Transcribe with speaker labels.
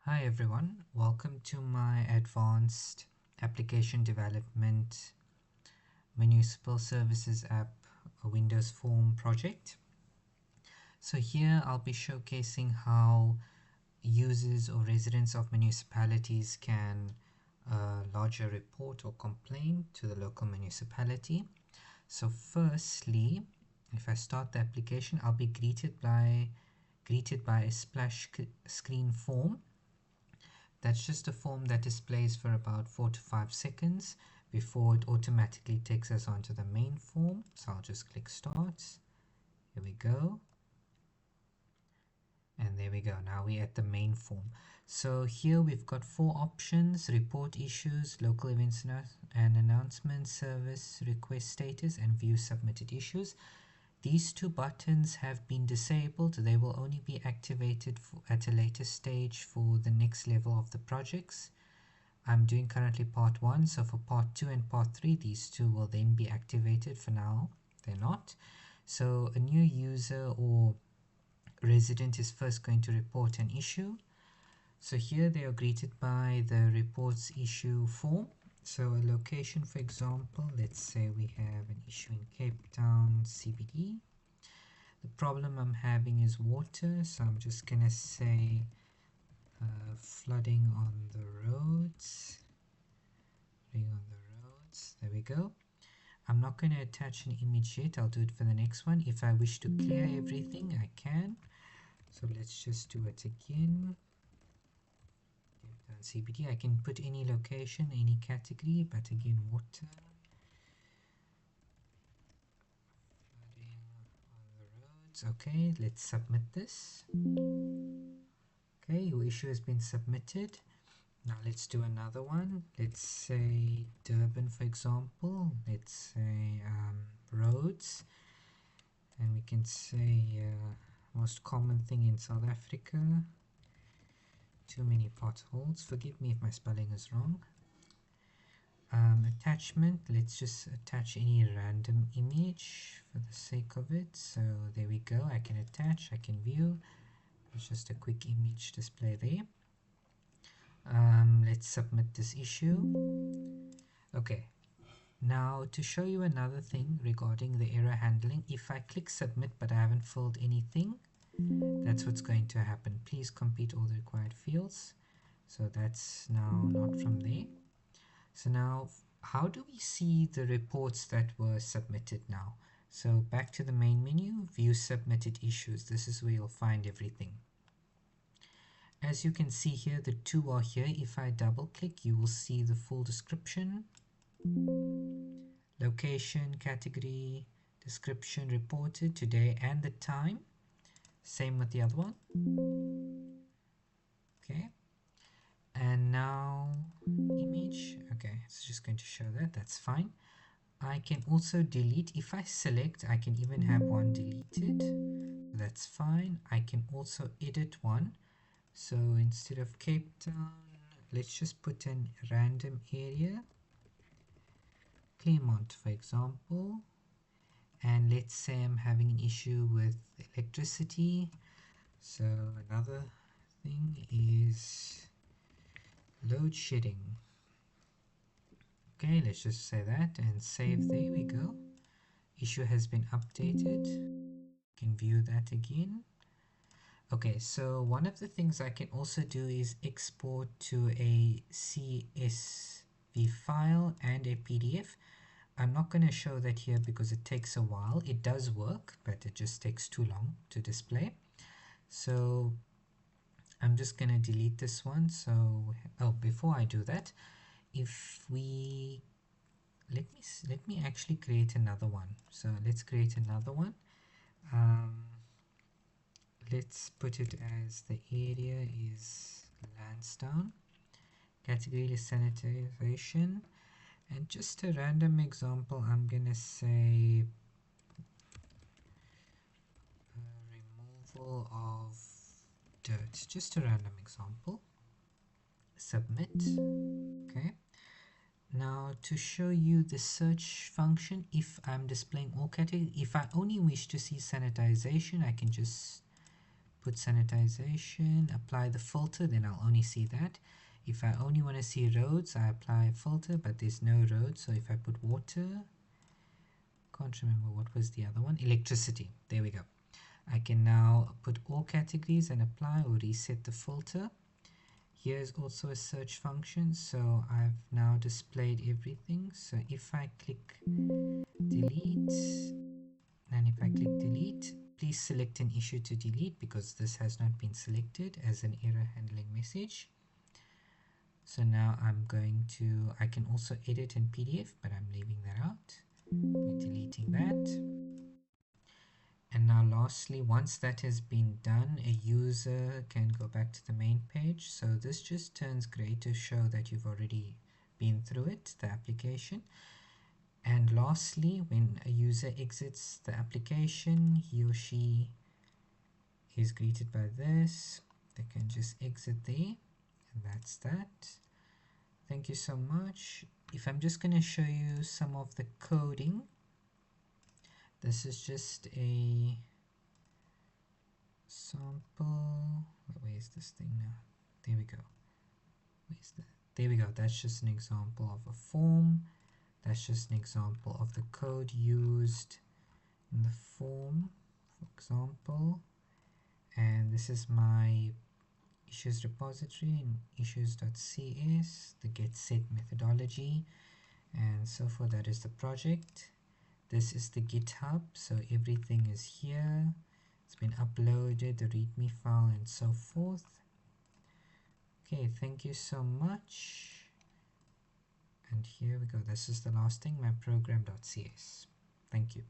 Speaker 1: Hi everyone, welcome to my advanced application development municipal services app Windows Form project. So here I'll be showcasing how users or residents of municipalities can lodge a report or complaint to the local municipality. So firstly, if I start the application, I'll be greeted by a splash screen form. That's just a form that displays for about 4 to 5 seconds before it automatically takes us onto the main form. So I'll just click start. Here we go. And there we go. Now we're at the main form. So here we've got 4 options: report issues, local events and announcements, service request status, and view submitted issues. These 2 buttons have been disabled. They will only be activated at a later stage for the next level of the projects. I'm doing currently part 1, so for part 2 and part 3 these 2 will then be activated. For now they're not. So a new user or resident is first going to report an issue. So here they are greeted by the reports issue form. So a location, for example, let's say we have an issue in Cape Town CBD. The problem I'm having is water, so I'm just gonna say flooding on the roads. There we go. I'm not going to attach an image yet. I'll do it for the next one. If I wish to clear everything, I can. So let's just do it again. CBD. I can put any location, any category, but again, water. Flooding on the roads. Okay, let's submit this. Okay, your issue has been submitted. Now let's do another one. Let's say Durban, for example. Let's say roads, and we can say most common thing in South Africa, too many potholes. Forgive me if my spelling is wrong. Attachment, let's just attach any random image for the sake of it. So there we go. I can attach, I can view. It's just a quick image display there. Let's submit this issue. Okay, now to show you another thing regarding the error handling, if I click submit but I haven't filled anything, that's what's going to happen. Please complete all the required fields. So that's now not from there. So now how do we see the reports that were submitted now? So back to the main menu, view submitted issues. This is where you'll find everything. As you can see here, the 2 are here. If I double click, you will see the full description, location, category, description, reported, today, and the time. Same with the other one. Okay, and now image. Okay, it's just going to show that. That's fine. I can also delete. If I select, I can even have one deleted. That's fine. I can also edit one. So instead of Cape Town, let's just put in a random area, Claremont, for example. And let's say I'm having an issue with electricity. So another thing is load shedding. Okay, let's just say that and save. There we go. Issue has been updated. You can view that again. Okay, so one of the things I can also do is export to a CSV file and a PDF. I'm not going to show that here because it takes a while. It does work, but it just takes too long to display. So I'm just going to delete this one. So, before I do that, if we let me actually create another one. So let's create another one. Let's put it as the area is Lansdowne, category is sanitization, and just a random example, I'm gonna say removal of dirt, just a random example. Submit. Okay, now to show you the search function, if I'm displaying all categories, if I only wish to see sanitization, I can just put sanitization, apply the filter, then I'll only see that. If I only want to see roads, I apply a filter, but there's no roads. So if I put water, can't remember what was the other one, electricity, there we go. I can now put all categories and apply or reset the filter. Here's also a search function, so I've now displayed everything. So if I click delete, and if I click delete, please select an issue to delete because this has not been selected as an error handling message. So now I can also edit in PDF, but I'm leaving that out. We're deleting that. And now lastly, once that has been done, a user can go back to the main page. So this just turns gray to show that you've already been through it, the application. And lastly, when a user exits the application, he or she is greeted by this. They can just exit there, and that's that. Thank you so much. If I'm just going to show you some of the coding, this is just a sample. Where's this thing now? There we go. Where's that? There we go. That's just an example of a form. That's just an example of the code used in the form, for example. And this is my issues repository in issues.cs, the get set methodology, and so forth. That is the project. This is the GitHub, so everything is here. It's been uploaded, the README file, and so forth. Okay, thank you so much. And here we go. This is the last thing, my program.cs. Thank you.